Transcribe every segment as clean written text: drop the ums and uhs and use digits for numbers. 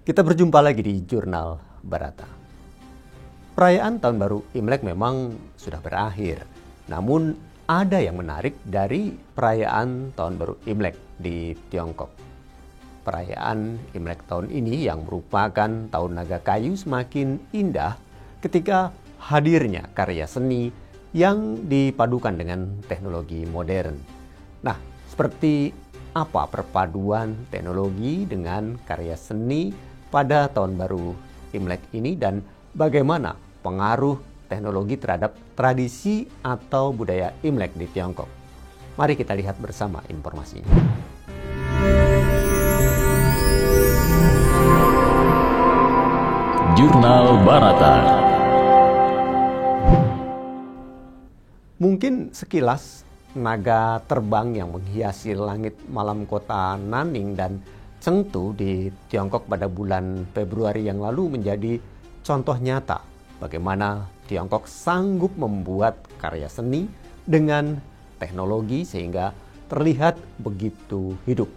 Kita berjumpa lagi di Jurnal Barata. Perayaan Tahun Baru Imlek memang sudah berakhir. Namun ada yang menarik dari perayaan Tahun Baru Imlek di Tiongkok. Perayaan Imlek tahun ini yang merupakan Tahun Naga Kayu semakin indah ketika hadirnya karya seni yang dipadukan dengan teknologi modern. Nah, seperti apa perpaduan teknologi dengan karya seni pada Tahun Baru Imlek ini dan bagaimana pengaruh teknologi terhadap tradisi atau budaya Imlek di Tiongkok? Mari kita lihat bersama informasinya. Jurnal Barata. Mungkin sekilas naga terbang yang menghiasi langit malam kota Nanning dan Chengdu di Tiongkok pada bulan Februari yang lalu menjadi contoh nyata bagaimana Tiongkok sanggup membuat karya seni dengan teknologi sehingga terlihat begitu hidup.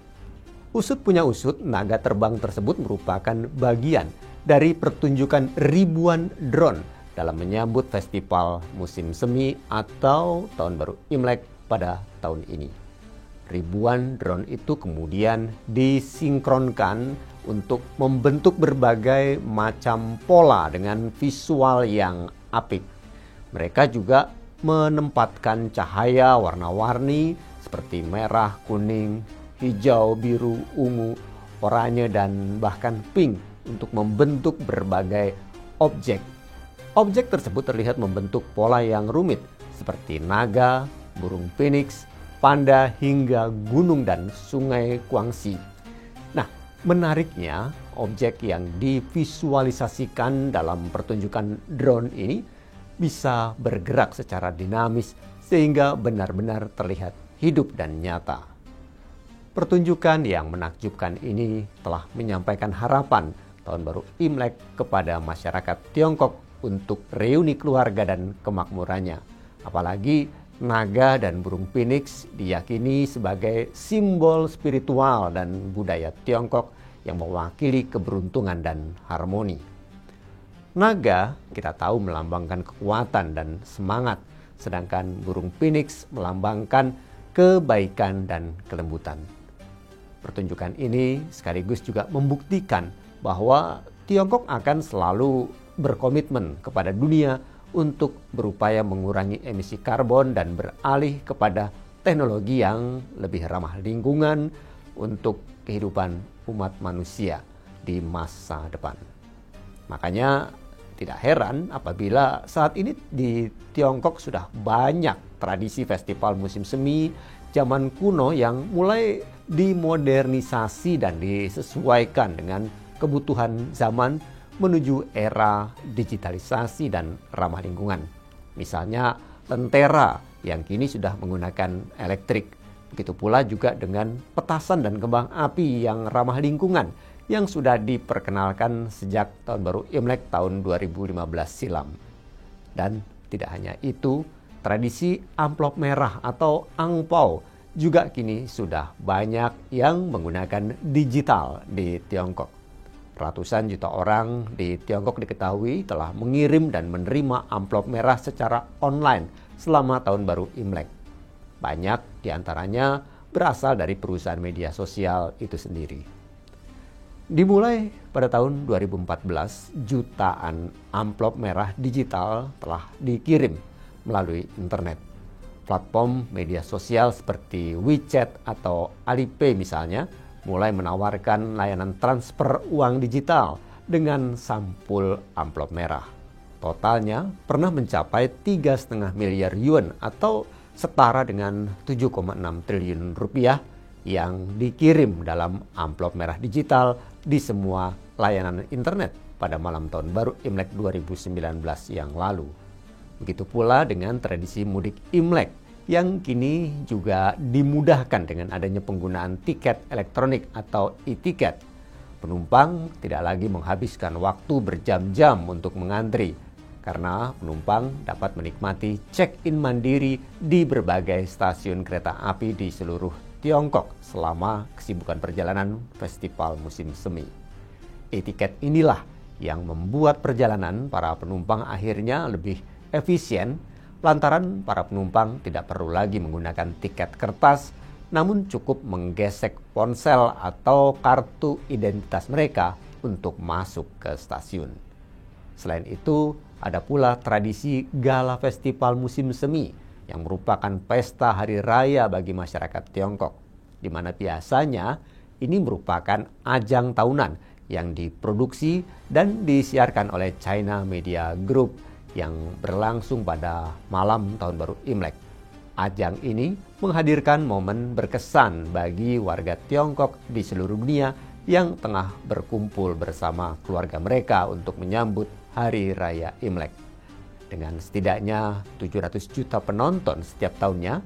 Usut punya usut, naga terbang tersebut merupakan bagian dari pertunjukan ribuan drone dalam menyambut festival musim semi atau Tahun Baru Imlek pada tahun ini. Ribuan drone itu kemudian disinkronkan untuk membentuk berbagai macam pola dengan visual yang apik. Mereka juga menempatkan cahaya warna-warni seperti merah, kuning, hijau, biru, ungu, oranye, dan bahkan pink untuk membentuk berbagai objek. Objek tersebut terlihat membentuk pola yang rumit seperti naga, burung phoenix, panda hingga gunung dan sungai Guangxi. Nah, menariknya objek yang divisualisasikan dalam pertunjukan drone ini bisa bergerak secara dinamis sehingga benar-benar terlihat hidup dan nyata. Pertunjukan yang menakjubkan ini telah menyampaikan harapan Tahun Baru Imlek kepada masyarakat Tiongkok untuk reuni keluarga dan kemakmurannya. Apalagi naga dan burung phoenix diyakini sebagai simbol spiritual dan budaya Tiongkok yang mewakili keberuntungan dan harmoni. Naga kita tahu melambangkan kekuatan dan semangat, sedangkan burung phoenix melambangkan kebaikan dan kelembutan. Pertunjukan ini sekaligus juga membuktikan bahwa Tiongkok akan selalu berkomitmen kepada dunia untuk berupaya mengurangi emisi karbon dan beralih kepada teknologi yang lebih ramah lingkungan untuk kehidupan umat manusia di masa depan. Makanya tidak heran apabila saat ini di Tiongkok sudah banyak tradisi festival musim semi zaman kuno yang mulai dimodernisasi dan disesuaikan dengan kebutuhan zaman menuju era digitalisasi dan ramah lingkungan. Misalnya lentera yang kini sudah menggunakan elektrik. Begitu pula juga dengan petasan dan kembang api yang ramah lingkungan yang sudah diperkenalkan sejak Tahun Baru Imlek tahun 2015 silam. Dan tidak hanya itu, tradisi amplop merah atau angpau juga kini sudah banyak yang menggunakan digital di Tiongkok. Ratusan juta orang di Tiongkok diketahui telah mengirim dan menerima amplop merah secara online selama Tahun Baru Imlek. Banyak diantaranya berasal dari perusahaan media sosial itu sendiri. Dimulai pada tahun 2014, jutaan amplop merah digital telah dikirim melalui internet. Platform media sosial seperti WeChat atau Alipay misalnya mulai menawarkan layanan transfer uang digital dengan sampul amplop merah. Totalnya pernah mencapai 3,5 miliar yuan atau setara dengan 7,6 triliun rupiah yang dikirim dalam amplop merah digital di semua layanan internet pada malam Tahun Baru Imlek 2019 yang lalu. Begitu pula dengan tradisi mudik Imlek yang kini juga dimudahkan dengan adanya penggunaan tiket elektronik atau e-tiket. Penumpang tidak lagi menghabiskan waktu berjam-jam untuk mengantri, karena penumpang dapat menikmati check-in mandiri di berbagai stasiun kereta api di seluruh Tiongkok selama kesibukan perjalanan festival musim semi. E-tiket inilah yang membuat perjalanan para penumpang akhirnya lebih efisien lantaran para penumpang tidak perlu lagi menggunakan tiket kertas, namun cukup menggesek ponsel atau kartu identitas mereka untuk masuk ke stasiun. Selain itu, ada pula tradisi Gala Festival Musim Semi yang merupakan pesta hari raya bagi masyarakat Tiongkok, di mana biasanya ini merupakan ajang tahunan yang diproduksi dan disiarkan oleh China Media Group yang berlangsung pada malam Tahun Baru Imlek. Ajang ini menghadirkan momen berkesan bagi warga Tiongkok di seluruh dunia yang tengah berkumpul bersama keluarga mereka untuk menyambut Hari Raya Imlek. Dengan setidaknya 700 juta penonton setiap tahunnya,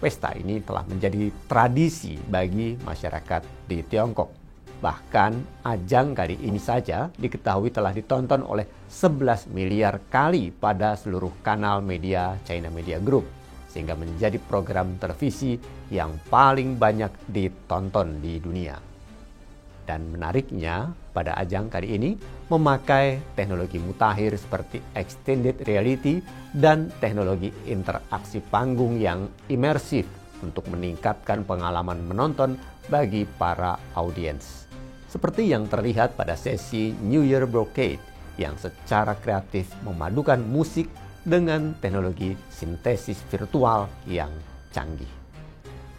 pesta ini telah menjadi tradisi bagi masyarakat di Tiongkok. Bahkan ajang kali ini saja diketahui telah ditonton oleh 11 miliar kali pada seluruh kanal media China Media Group, sehingga menjadi program televisi yang paling banyak ditonton di dunia. Dan menariknya, pada ajang kali ini memakai teknologi mutakhir seperti extended reality dan teknologi interaksi panggung yang imersif untuk meningkatkan pengalaman menonton bagi para audiens. Seperti yang terlihat pada sesi New Year Brocade yang secara kreatif memadukan musik dengan teknologi sintesis virtual yang canggih.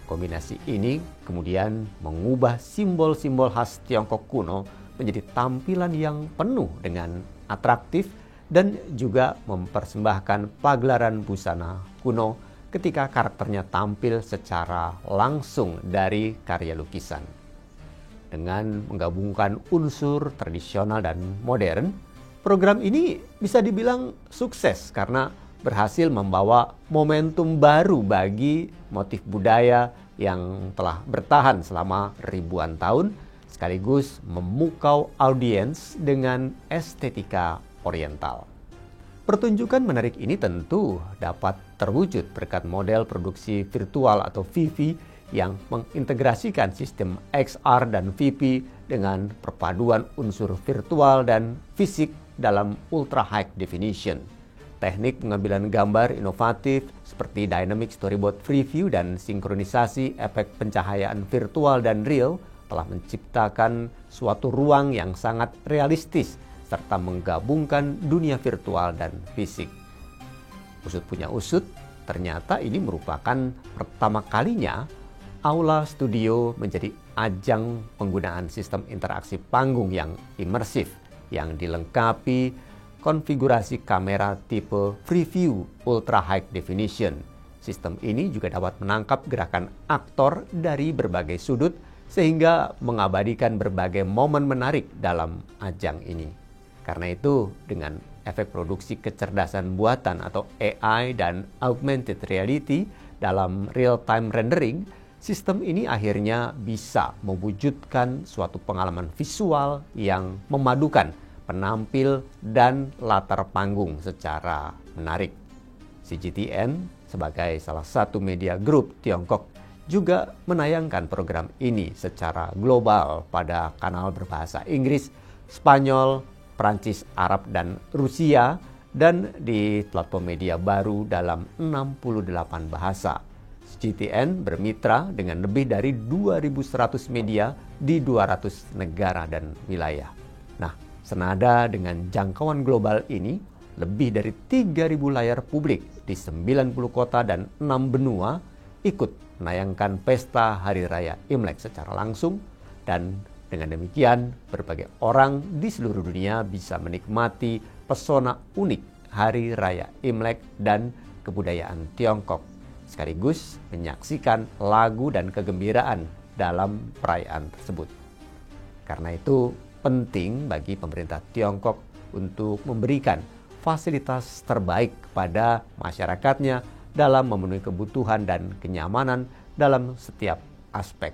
Kombinasi ini kemudian mengubah simbol-simbol khas Tiongkok kuno menjadi tampilan yang penuh dengan atraktif dan juga mempersembahkan pagelaran busana kuno ketika karakternya tampil secara langsung dari karya lukisan. Dengan menggabungkan unsur tradisional dan modern, program ini bisa dibilang sukses karena berhasil membawa momentum baru bagi motif budaya yang telah bertahan selama ribuan tahun, sekaligus memukau audiens dengan estetika oriental. Pertunjukan menarik ini tentu dapat terwujud berkat model produksi virtual atau VV yang mengintegrasikan sistem XR dan VP dengan perpaduan unsur virtual dan fisik dalam ultra high definition. Teknik pengambilan gambar inovatif seperti dynamic storyboard preview dan sinkronisasi efek pencahayaan virtual dan real telah menciptakan suatu ruang yang sangat realistis serta menggabungkan dunia virtual dan fisik. Usut punya usut, ternyata ini merupakan pertama kalinya Aula Studio menjadi ajang penggunaan sistem interaksi panggung yang imersif yang dilengkapi konfigurasi kamera tipe Freeview Ultra High Definition. Sistem ini juga dapat menangkap gerakan aktor dari berbagai sudut sehingga mengabadikan berbagai momen menarik dalam ajang ini. Karena itu, dengan efek produksi kecerdasan buatan atau AI dan augmented reality dalam real-time rendering, sistem ini akhirnya bisa mewujudkan suatu pengalaman visual yang memadukan penampil dan latar panggung secara menarik. CGTN sebagai salah satu media grup Tiongkok juga menayangkan program ini secara global pada kanal berbahasa Inggris, Spanyol, Prancis, Arab, dan Rusia, dan di platform media baru dalam 68 bahasa. CGTN bermitra dengan lebih dari 2.100 media di 200 negara dan wilayah. Nah, senada dengan jangkauan global ini, lebih dari 3.000 layar publik di 90 kota dan 6 benua ikut menayangkan pesta Hari Raya Imlek secara langsung, dan dengan demikian berbagai orang di seluruh dunia bisa menikmati pesona unik Hari Raya Imlek dan kebudayaan Tiongkok, sekaligus menyaksikan lagu dan kegembiraan dalam perayaan tersebut. Karena itu, penting bagi pemerintah Tiongkok untuk memberikan fasilitas terbaik kepada masyarakatnya dalam memenuhi kebutuhan dan kenyamanan dalam setiap aspek,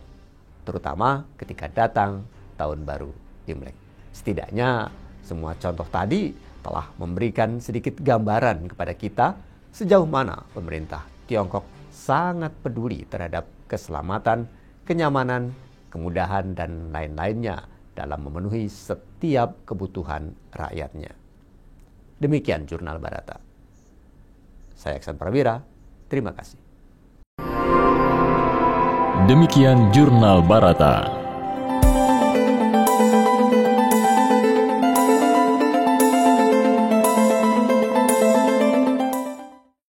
terutama ketika datang Tahun Baru Imlek. Setidaknya semua contoh tadi telah memberikan sedikit gambaran kepada kita sejauh mana pemerintah Tiongkok sangat peduli terhadap keselamatan, kenyamanan, kemudahan, dan lain-lainnya dalam memenuhi setiap kebutuhan rakyatnya. Demikian Jurnal Barata. Saya Aksan Prawira, terima kasih. Demikian Jurnal Barata.